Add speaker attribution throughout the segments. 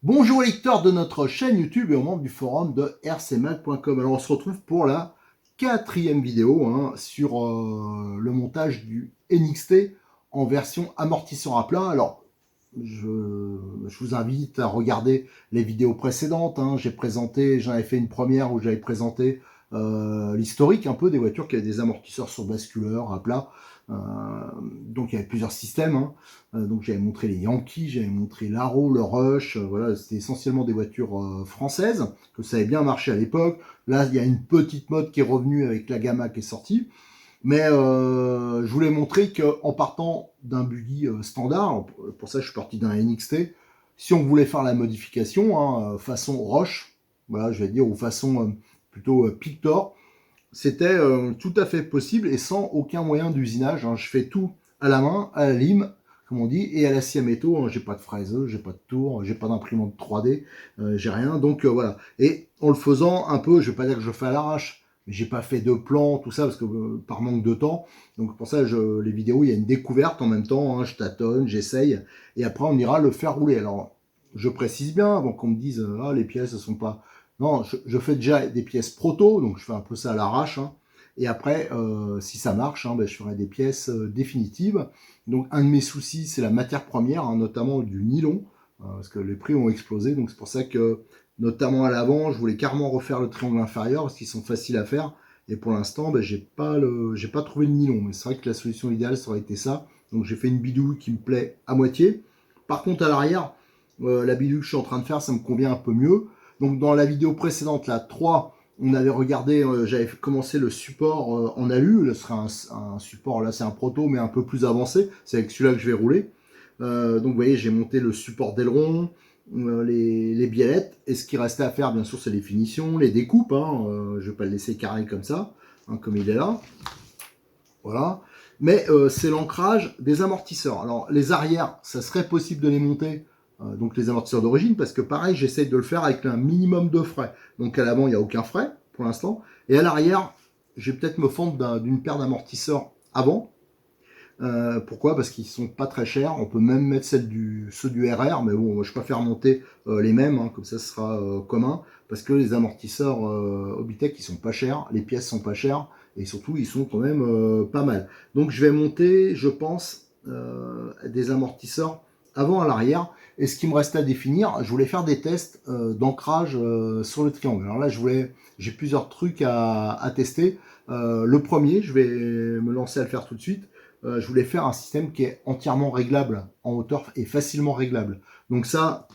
Speaker 1: Bonjour lecteurs de notre chaîne YouTube et aux membres du forum de rcmag.com. Alors on se retrouve pour la 4e vidéo sur le montage du NXT en version amortisseur à plat. Alors je vous invite à regarder les vidéos précédentes. J'en avais fait une première où j'avais présenté l'historique un peu des voitures qui avaient des amortisseurs sur basculeur à plat. Donc il y avait plusieurs systèmes. Donc j'avais montré les Yankees, j'avais montré l'Arrow, le Rush. Voilà, c'était essentiellement des voitures françaises que ça avait bien marché à l'époque. Là, il y a une petite mode qui est revenue avec la Gamma qui est sortie. Mais je voulais montrer qu'en partant d'un buggy standard, pour ça je suis parti d'un NXT, si on voulait faire la modification, façon Roche, voilà, je vais dire, ou façon plutôt Pictor, c'était tout à fait possible et sans aucun moyen d'usinage. Je fais tout à la main, à la lime, comme on dit, et à la scie à métaux. J'ai pas de fraiseuse, j'ai pas de tour, j'ai pas d'imprimante 3D, j'ai rien. Donc voilà. Et en le faisant un peu, je vais pas dire que je fais à l'arrache, mais j'ai pas fait de plan, tout ça, parce que par manque de temps. Donc pour ça, les vidéos, il y a une découverte en même temps. Je tâtonne, j'essaye, et après on ira le faire rouler. Alors je précise bien avant qu'on me dise ah les pièces ne sont pas. Non, je fais déjà des pièces proto, donc je fais un peu ça à l'arrache. Et après, si ça marche, je ferai des pièces définitives. Donc un de mes soucis, c'est la matière première, notamment du nylon, parce que les prix ont explosé. Donc c'est pour ça que, notamment à l'avant, je voulais carrément refaire le triangle inférieur, parce qu'ils sont faciles à faire. Et pour l'instant, j'ai pas trouvé le nylon. Mais c'est vrai que la solution idéale, ça aurait été ça. Donc j'ai fait une bidouille qui me plaît à moitié. Par contre, à l'arrière, la bidouille que je suis en train de faire, ça me convient un peu mieux. Donc dans la vidéo précédente, la 3, on avait regardé, j'avais commencé le support en alu. Là, ce sera un support, là c'est un proto, mais un peu plus avancé. C'est avec celui-là que je vais rouler. Donc vous voyez, j'ai monté le support d'aileron, les biellettes. Et ce qui restait à faire, bien sûr, c'est les finitions, les découpes. Je ne vais pas le laisser carré comme ça, comme il est là. Voilà. Mais c'est l'ancrage des amortisseurs. Alors les arrières, ça serait possible de les monter. Donc les amortisseurs d'origine, parce que pareil, j'essaie de le faire avec un minimum de frais. Donc à l'avant, il n'y a aucun frais pour l'instant. Et à l'arrière, je vais peut-être me fendre d'une paire d'amortisseurs avant. Pourquoi? Parce qu'ils sont pas très chers. On peut même mettre ceux du RR, mais bon, je préfère monter les mêmes, comme ça ce sera commun. Parce que les amortisseurs Obitech, ils sont pas chers, les pièces sont pas chères, et surtout ils sont quand même pas mal. Donc je vais monter, je pense, des amortisseurs avant à l'arrière. Et ce qui me reste à définir, je voulais faire des tests d'ancrage sur le triangle. Alors là, j'ai plusieurs trucs à tester. Le premier, je vais me lancer à le faire tout de suite. Je voulais faire un système qui est entièrement réglable en hauteur et facilement réglable. Donc ça,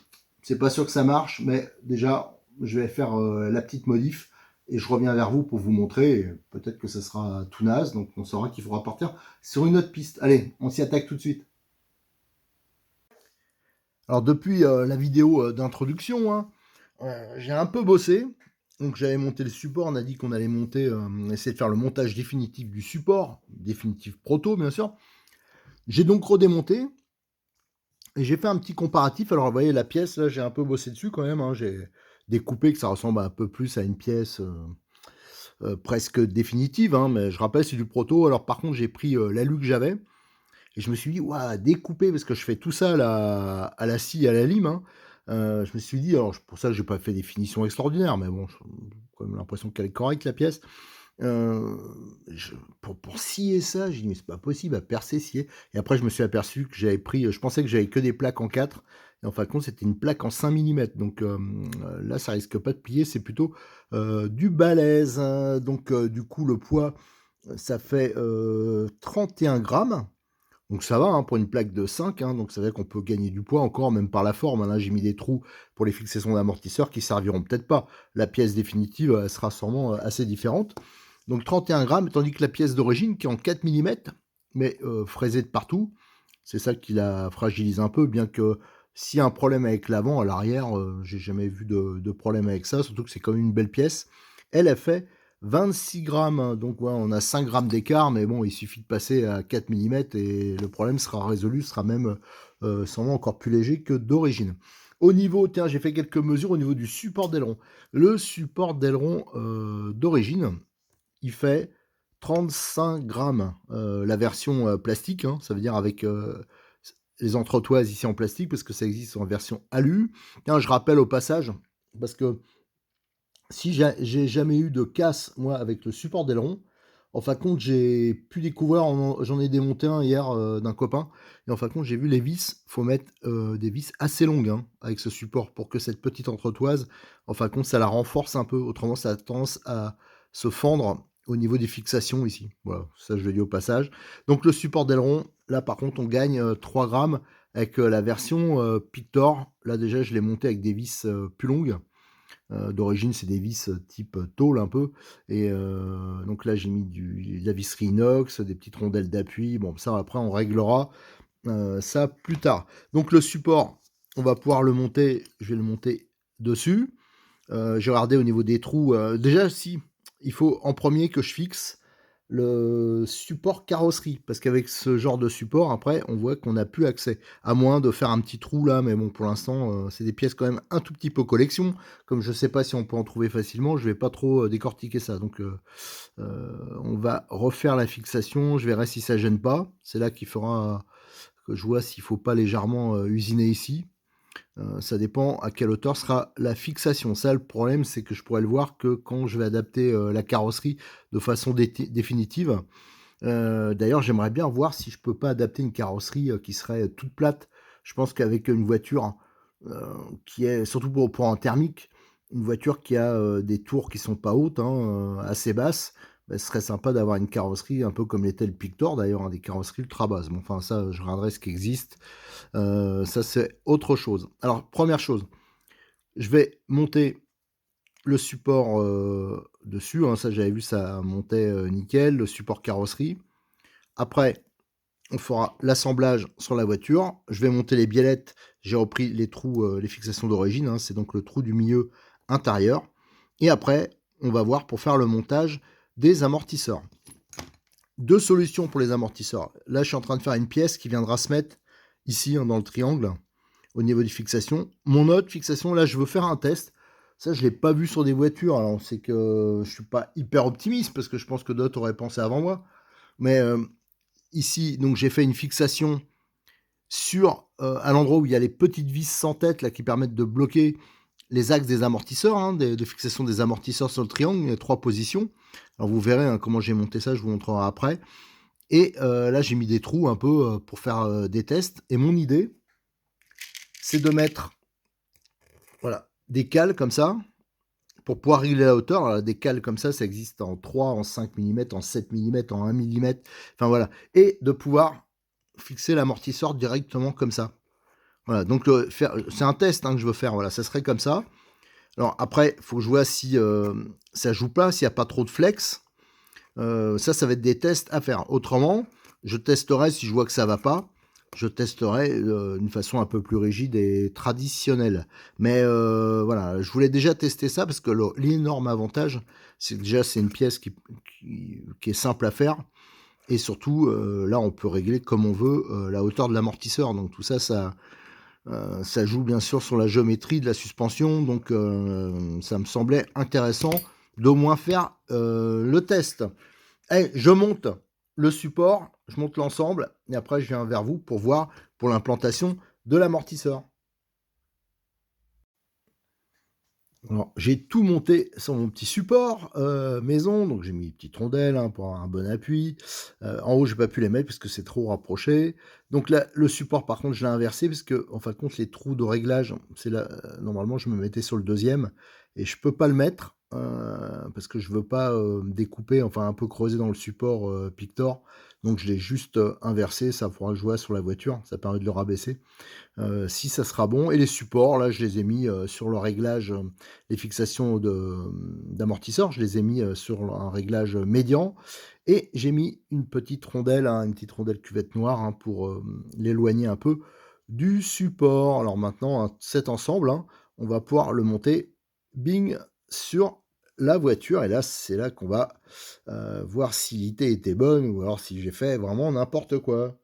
Speaker 1: c'est pas sûr que ça marche, mais déjà, je vais faire la petite modif et je reviens vers vous pour vous montrer. Peut-être que ça sera tout naze, donc on saura qu'il faudra partir sur une autre piste. Allez, on s'y attaque tout de suite. Alors depuis la vidéo d'introduction, j'ai un peu bossé. Donc j'avais monté le support, on a dit qu'on allait monter, essayer de faire le montage définitif du support, définitif proto bien sûr. J'ai donc redémonté, et j'ai fait un petit comparatif. Alors vous voyez la pièce, là j'ai un peu bossé dessus quand même, j'ai découpé que ça ressemble un peu plus à une pièce presque définitive, mais je rappelle c'est du proto. Alors par contre j'ai pris l'alu que j'avais, et je me suis dit, ouah, découper, parce que je fais tout ça à la scie, à la lime. Je me suis dit, alors pour ça, j'ai pas fait des finitions extraordinaires, mais bon, j'ai quand même l'impression qu'elle est correcte, la pièce. Pour scier ça, j'ai dit, mais c'est pas possible à percer, scier. Et après, je me suis aperçu que j'avais pris, je pensais que j'avais que des plaques en 4, et en fin de compte, c'était une plaque en 5 mm. Donc là, ça risque pas de plier, c'est plutôt du balèze. Donc du coup, le poids, ça fait 31 grammes. Donc ça va pour une plaque de 5, donc c'est vrai qu'on peut gagner du poids encore, même par la forme. Là, j'ai mis des trous pour les fixations d'amortisseurs qui serviront peut-être pas. La pièce définitive elle sera sûrement assez différente. Donc 31 grammes, tandis que la pièce d'origine qui est en 4 mm, mais fraisée de partout, c'est ça qui la fragilise un peu, bien que s'il y a un problème avec l'avant, à l'arrière, j'ai jamais vu de problème avec ça, surtout que c'est quand même une belle pièce. Elle a fait 26 grammes, hein, donc voilà, on a 5 grammes d'écart, mais bon, il suffit de passer à 4 millimètres et le problème sera résolu, sera même sûrement encore plus léger que d'origine. Au niveau, tiens, j'ai fait quelques mesures au niveau du support d'aileron. Le support d'aileron d'origine, il fait 35 grammes, la version plastique, hein, ça veut dire avec les entretoises ici en plastique, parce que ça existe en version alu. Tiens, je rappelle au passage, parce que si j'ai jamais eu de casse, moi, avec le support d'aileron, en fin de compte, j'ai pu découvrir, j'en ai démonté un hier d'un copain, et en fin de compte, j'ai vu les vis, faut mettre des vis assez longues hein, avec ce support pour que cette petite entretoise, en fin de compte, ça la renforce un peu, autrement, ça a tendance à se fendre au niveau des fixations ici. Voilà, ça je le dis au passage. Donc le support d'aileron, là par contre, on gagne 3 grammes avec la version Pictor. Là déjà, je l'ai monté avec des vis plus longues. D'origine, c'est des vis type tôle un peu. Et donc là, j'ai mis de la visserie inox, des petites rondelles d'appui. Bon, ça, après, on réglera ça plus tard. Donc le support, on va pouvoir le monter. Je vais le monter dessus. J'ai regardé au niveau des trous. Déjà, si, il faut en premier que je fixe le support carrosserie, parce qu'avec ce genre de support, après, on voit qu'on n'a plus accès, à moins de faire un petit trou là, mais bon, pour l'instant, c'est des pièces quand même un tout petit peu collection, comme je sais pas si on peut en trouver facilement, je vais pas trop décortiquer ça, donc on va refaire la fixation, je verrai si ça gêne pas, c'est là qu'il fera que je vois s'il faut pas légèrement usiner ici. Ça dépend à quelle hauteur sera la fixation. Ça, le problème, c'est que je pourrais le voir que quand je vais adapter la carrosserie de façon définitive. D'ailleurs, j'aimerais bien voir si je peux pas adapter une carrosserie qui serait toute plate. Je pense qu'avec une voiture qui est, surtout pour un thermique, une voiture qui a des tours qui sont pas hautes, hein, assez basses, bah, ce serait sympa d'avoir une carrosserie un peu comme l'était le Pictor d'ailleurs, hein, des carrosseries ultra basses. Bon, enfin ça, je regarderai ce qui existe. Ça, c'est autre chose. Alors, première chose, je vais monter le support dessus. Hein, ça, j'avais vu, ça montait nickel, le support carrosserie. Après, on fera l'assemblage sur la voiture. Je vais monter les biellettes. J'ai repris les trous, les fixations d'origine. Hein, c'est donc le trou du milieu intérieur. Et après, on va voir pour faire le montage des amortisseurs. Deux solutions pour les amortisseurs. Là, je suis en train de faire une pièce qui viendra se mettre ici, hein, dans le triangle, au niveau des fixations. Mon autre fixation, là, je veux faire un test. Ça, je ne l'ai pas vu sur des voitures. Alors, c'est que je ne suis pas hyper optimiste parce que je pense que d'autres auraient pensé avant moi. Mais ici, donc, j'ai fait une fixation sur à l'endroit où il y a les petites vis sans tête là, qui permettent de bloquer les axes des amortisseurs, hein, de fixation des amortisseurs sur le triangle. Il y a 3 positions. Alors, vous verrez hein, comment j'ai monté ça. Je vous montrerai après. Et là, j'ai mis des trous un peu pour faire des tests. Et mon idée, c'est de mettre voilà, des cales comme ça, pour pouvoir régler la hauteur. Alors, des cales comme ça existe en 3, en 5 millimètres, en 7 millimètres, en 1 millimètre. Enfin voilà. Et de pouvoir fixer l'amortisseur directement comme ça. Voilà, donc c'est un test hein, que je veux faire. Voilà, ça serait comme ça. Alors après, il faut que je vois si ça joue pas, s'il n'y a pas trop de flex. Ça va être des tests à faire. Autrement, je testerai si je vois que ça va pas. Je testerai d'une façon un peu plus rigide et traditionnelle. Mais voilà, je voulais déjà tester ça parce que l'énorme avantage, c'est que déjà c'est une pièce qui est simple à faire. Et surtout, là, on peut régler comme on veut la hauteur de l'amortisseur. Donc tout ça, ça joue bien sûr sur la géométrie de la suspension. Donc ça me semblait intéressant d'au moins faire le test. Et je monte le support, je monte l'ensemble, et après je viens vers vous pour voir pour l'implantation de l'amortisseur. Alors, j'ai tout monté sur mon petit support maison, donc j'ai mis une petite rondelle hein, pour avoir un bon appui. En haut, j'ai pas pu les mettre parce que c'est trop rapproché. Donc là, le support, par contre, je l'ai inversé parce que, en fin de compte, les trous de réglage, c'est là, normalement, je me mettais sur le deuxième et je peux pas le mettre parce que je veux pas découper, enfin un peu creuser dans le support Pictor. Donc je l'ai juste inversé, ça pourra jouer sur la voiture, ça permet de le rabaisser. Si ça sera bon. Et les supports, là, je les ai mis sur le réglage, les fixations d'amortisseurs, je les ai mis sur un réglage médian. Et j'ai mis une petite rondelle, hein, une petite rondelle cuvette noire hein, pour l'éloigner un peu du support. Alors maintenant, hein, cet ensemble, hein, on va pouvoir le monter, bing, sur la voiture. Et là, c'est là qu'on va voir si l'idée était bonne ou alors si j'ai fait vraiment n'importe quoi.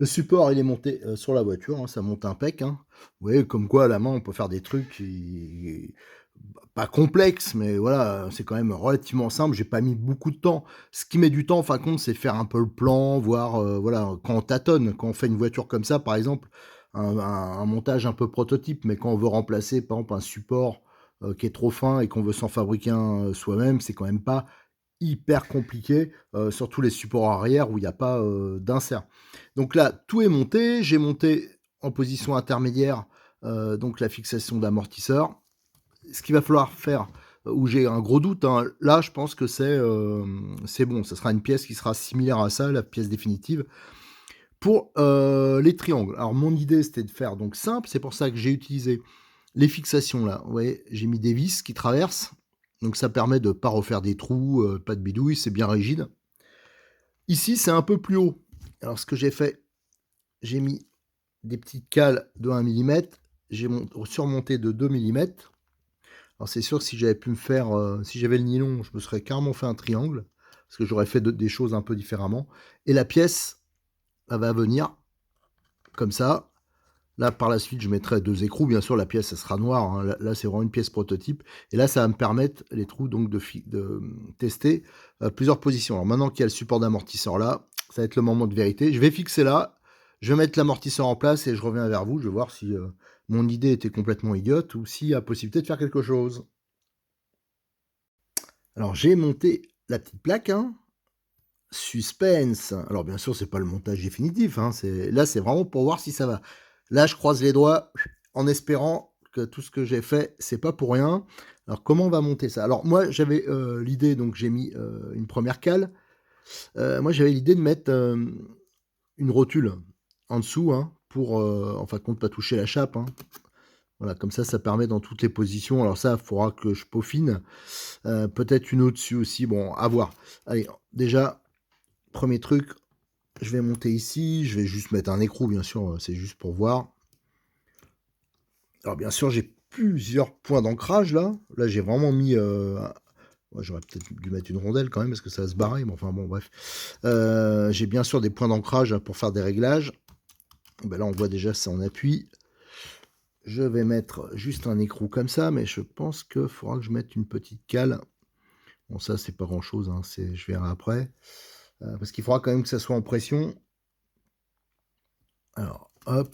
Speaker 1: Le support, il est monté sur la voiture, hein, ça monte impec. Hein. Vous voyez, comme quoi, à la main, on peut faire des trucs pas complexes, mais voilà, c'est quand même relativement simple. J'ai pas mis beaucoup de temps. Ce qui met du temps, en fin de compte, c'est faire un peu le plan, voir, voilà, quand on tâtonne, quand on fait une voiture comme ça, par exemple, un montage un peu prototype, mais quand on veut remplacer, par exemple, un support qui est trop fin et qu'on veut s'en fabriquer un soi-même, c'est quand même pas hyper compliqué, surtout les supports arrière où il y a pas, d'insert. Donc là, tout est monté. J'ai monté en position intermédiaire, donc la fixation d'amortisseur. Ce qu'il va falloir faire, où j'ai un gros doute, hein, là, je pense que c'est bon. Ça sera une pièce qui sera similaire à ça, la pièce définitive. Pour, les triangles, alors mon idée, c'était de faire donc simple. C'est pour ça que j'ai utilisé les fixations là. Vous voyez, j'ai mis des vis qui traversent, donc ça permet de pas refaire des trous, pas de bidouille, c'est bien rigide. Ici, c'est un peu plus haut. Alors ce que j'ai fait, j'ai mis des petites cales de 1 millimètre, j'ai surmonté de 2 millimètres. Alors c'est sûr que si j'avais pu me faire, si j'avais le nylon, je me serais carrément fait un triangle, parce que j'aurais fait des choses un peu différemment. Et la pièce, elle va venir comme ça. Là, par la suite, je mettrai 2 écrous. Bien sûr, la pièce, elle sera noire. Hein. Là, c'est vraiment une pièce prototype. Et là, ça va me permettre, les trous, donc de tester plusieurs positions. Alors maintenant qu'il y a le support d'amortisseur là, ça va être le moment de vérité. Je vais fixer là. Je vais mettre l'amortisseur en place et je reviens vers vous. Je vais voir si mon idée était complètement idiote ou s'il y a possibilité de faire quelque chose. Alors, j'ai monté la petite plaque. Hein. Suspense. Alors, bien sûr, c'est pas le montage définitif. Hein. Là, c'est vraiment pour voir si ça va. Là, je croise les doigts en espérant que tout ce que j'ai fait, c'est pas pour rien. Alors, comment on va monter ça? Alors, moi, j'avais l'idée, donc j'ai mis une première cale. Moi, j'avais l'idée de mettre une rotule en dessous, hein, pour, en fin de compte, pas toucher la chape. Hein. Voilà, comme ça permet dans toutes les positions. Alors ça, il faudra que je peaufine. Peut-être une au-dessus aussi. Bon, à voir. Allez, déjà, premier truc, je vais monter ici. Je vais juste mettre un écrou, bien sûr. C'est juste pour voir. Alors, bien sûr, j'ai plusieurs points d'ancrage, là. Là, j'ai vraiment mis... ouais, j'aurais peut-être dû mettre une rondelle quand même, parce que ça va se barrer. Mais enfin, bon, bref. J'ai bien sûr des points d'ancrage pour faire des réglages. Ben là, on voit déjà ça en appui. Je vais mettre juste un écrou comme ça, mais je pense qu'il faudra que je mette une petite cale. Bon, ça, c'est pas grand-chose, hein, je verrai après. Parce qu'il faudra quand même que ça soit en pression. Alors, hop.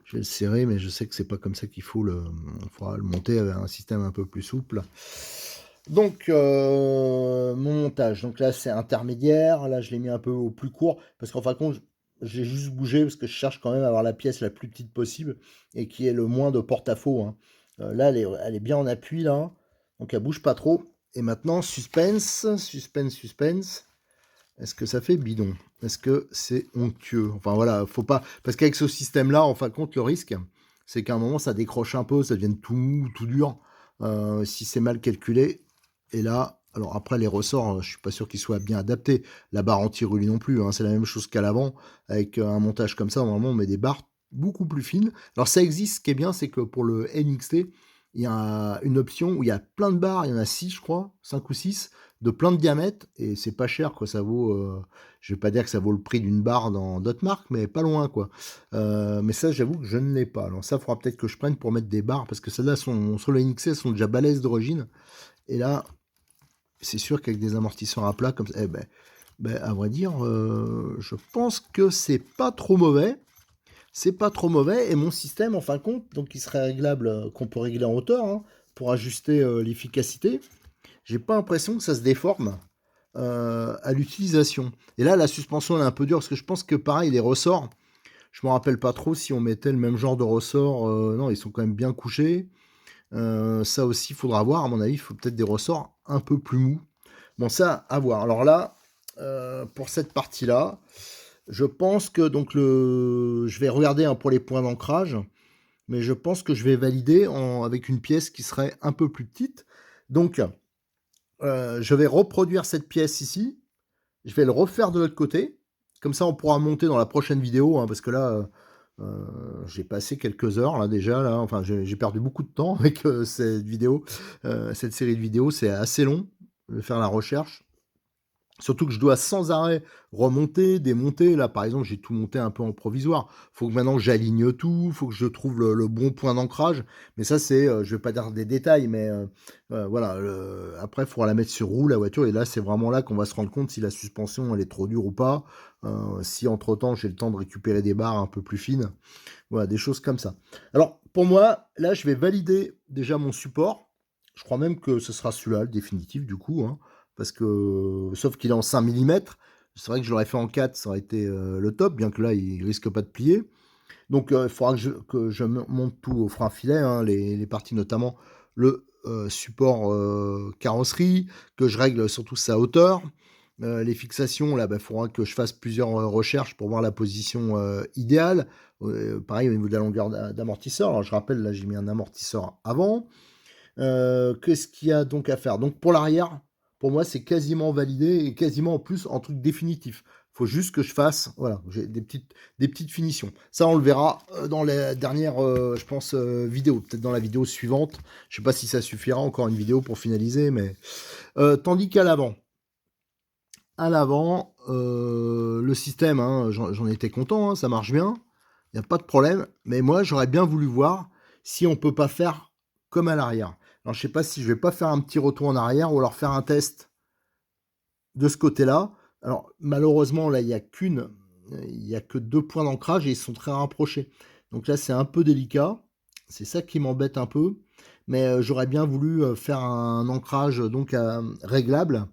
Speaker 1: Je vais le serrer, mais je sais que c'est pas comme ça qu'il faut il faudra le monter avec un système un peu plus souple. Donc, mon montage. Donc là, c'est intermédiaire. Là, je l'ai mis un peu au plus court. Parce qu'en fin de compte, j'ai juste bougé parce que je cherche quand même à avoir la pièce la plus petite possible et qui ait le moins de porte-à-faux. Hein. Là, elle est bien en appui, là. Donc, elle bouge pas trop. Et maintenant, suspense, suspense, suspense. Est-ce que ça fait bidon? Est-ce que c'est onctueux? Enfin, voilà, faut pas... Parce qu'avec ce système-là, en fin de compte, le risque, c'est qu'à un moment, ça décroche un peu, ça devienne tout mou, tout dur, si c'est mal calculé. Et là, alors après, les ressorts, je suis pas sûr qu'ils soient bien adaptés. La barre anti-roulis non plus, hein, c'est la même chose qu'à l'avant. Avec un montage comme ça, normalement, on met des barres beaucoup plus fines. Alors ça existe, ce qui est bien, c'est que pour le NXT, il y a une option où il y a plein de barres, il y en a 6, je crois, 5 ou 6, de plein de diamètres, et c'est pas cher, quoi. Ça vaut, je vais pas dire que ça vaut le prix d'une barre dans d'autres marques, mais pas loin, quoi. Mais ça, j'avoue que je ne l'ai pas. Alors ça, il faudra peut-être que je prenne pour mettre des barres, parce que celles-là, sur le NXT, elles sont déjà balèzes d'origine. Et là, c'est sûr qu'avec des amortisseurs à plat, comme ça, à vrai dire, je pense que c'est pas trop mauvais. C'est pas trop mauvais, et mon système, en fin de compte, donc il serait réglable, qu'on peut régler en hauteur, hein, pour ajuster l'efficacité. J'ai pas l'impression que ça se déforme à l'utilisation. Et là, la suspension elle est un peu dure, parce que je pense que pareil, les ressorts, je me rappelle pas trop si on mettait le même genre de ressorts. Non, ils sont quand même bien couchés. Ça aussi, il faudra voir. À mon avis, il faut peut-être des ressorts un peu plus mous. Bon, ça, à voir. Alors là, pour cette partie-là, je pense que donc je vais regarder hein, pour les points d'ancrage, mais je pense que je vais valider avec une pièce qui serait un peu plus petite. Donc, je vais reproduire cette pièce ici. Je vais le refaire de l'autre côté. Comme ça, on pourra monter dans la prochaine vidéo, hein, parce que là, J'ai passé quelques heures là déjà là, enfin j'ai perdu beaucoup de temps avec, cette vidéo, cette série de vidéos. C'est assez long de faire la recherche. Surtout que je dois sans arrêt remonter, démonter. Là, par exemple, j'ai tout monté un peu en provisoire. Faut que maintenant j'aligne tout, faut que je trouve le bon point d'ancrage. Mais ça, c'est, je vais pas dire des détails, mais voilà. Après, il faudra la mettre sur roue, la voiture. Et là, c'est vraiment là qu'on va se rendre compte si la suspension, elle est trop dure ou pas. Si entre-temps, j'ai le temps de récupérer des barres un peu plus fines. Voilà, des choses comme ça. Alors, pour moi, là, je vais valider déjà mon support. Je crois même que ce sera celui-là, le définitif, du coup, hein, parce que, sauf qu'il est en 5 millimètres. C'est vrai que je l'aurais fait en 4, ça aurait été le top, bien que là, il risque pas de plier. Donc, il faudra que je monte tout au frein filet, hein, les parties notamment le support carrosserie, que je règle surtout sa hauteur. Les fixations, là, il faudra que je fasse plusieurs recherches pour voir la position idéale. Pareil au niveau de la longueur d'amortisseur. Alors, je rappelle, là, j'ai mis un amortisseur avant. Qu'est-ce qu'il y a donc à faire? Donc, pour l'arrière, pour moi, c'est quasiment validé et quasiment en plus en truc définitif. Faut juste que je fasse, voilà, j'ai des petites finitions. Ça, on le verra dans la dernière, je pense, vidéo. Peut-être dans la vidéo suivante. Je sais pas si ça suffira, encore une vidéo pour finaliser, mais... tandis qu'à l'avant, le système, hein, j'en étais content, hein, ça marche bien. Il n'y a pas de problème. Mais moi, j'aurais bien voulu voir si on peut pas faire comme à l'arrière. Alors, je sais pas si je vais pas faire un petit retour en arrière ou alors faire un test de ce côté-là. Alors, malheureusement, là, il y a que 2 points d'ancrage et ils sont très rapprochés. Donc là, c'est un peu délicat. C'est ça qui m'embête un peu. Mais j'aurais bien voulu faire un ancrage donc réglable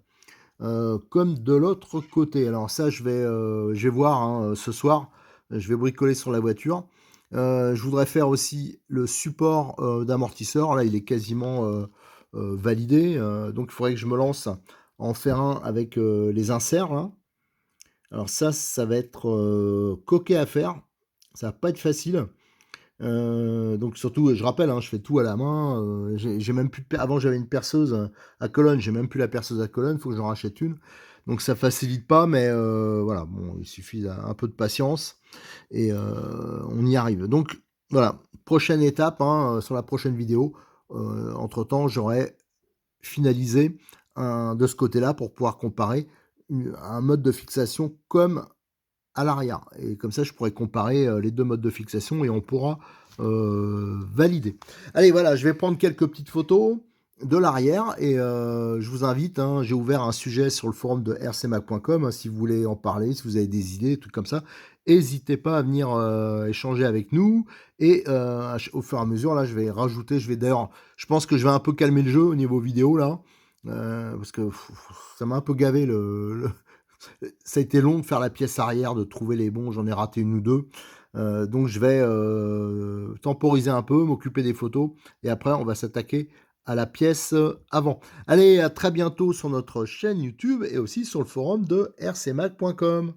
Speaker 1: comme de l'autre côté. Alors ça, je vais voir hein, ce soir. Je vais bricoler sur la voiture. Je voudrais faire aussi le support d'amortisseur. Là, il est quasiment validé. Donc, il faudrait que je me lance en faire un avec les inserts. Là. Alors ça va être coquet à faire. Ça va pas être facile. Donc surtout, je rappelle, hein, je fais tout à la main. J'ai même plus avant j'avais une perceuse à colonne, j'ai même plus la perceuse à colonne. Faut que j'en rachète une. Donc ça facilite pas, mais voilà, bon, il suffit d'un peu de patience et on y arrive. Donc voilà, prochaine étape hein, sur la prochaine vidéo. Entre temps, j'aurai finalisé de ce côté-là pour pouvoir comparer un mode de fixation comme à l'arrière. Et comme ça, je pourrais comparer les deux modes de fixation et on pourra valider. Allez, voilà, je vais prendre quelques petites photos de l'arrière et je vous invite, hein, j'ai ouvert un sujet sur le forum de rcmac.com, hein, si vous voulez en parler, si vous avez des idées, des trucs comme ça, n'hésitez pas à venir échanger avec nous et au fur et à mesure, là, je vais rajouter, d'ailleurs, je pense que je vais un peu calmer le jeu au niveau vidéo, là, parce que ça m'a un peu gavé ça a été long de faire la pièce arrière, de trouver les bons, j'en ai raté une ou deux. Donc je vais temporiser un peu, m'occuper des photos, et après on va s'attaquer à la pièce avant. Allez, à très bientôt sur notre chaîne YouTube et aussi sur le forum de rcmac.com.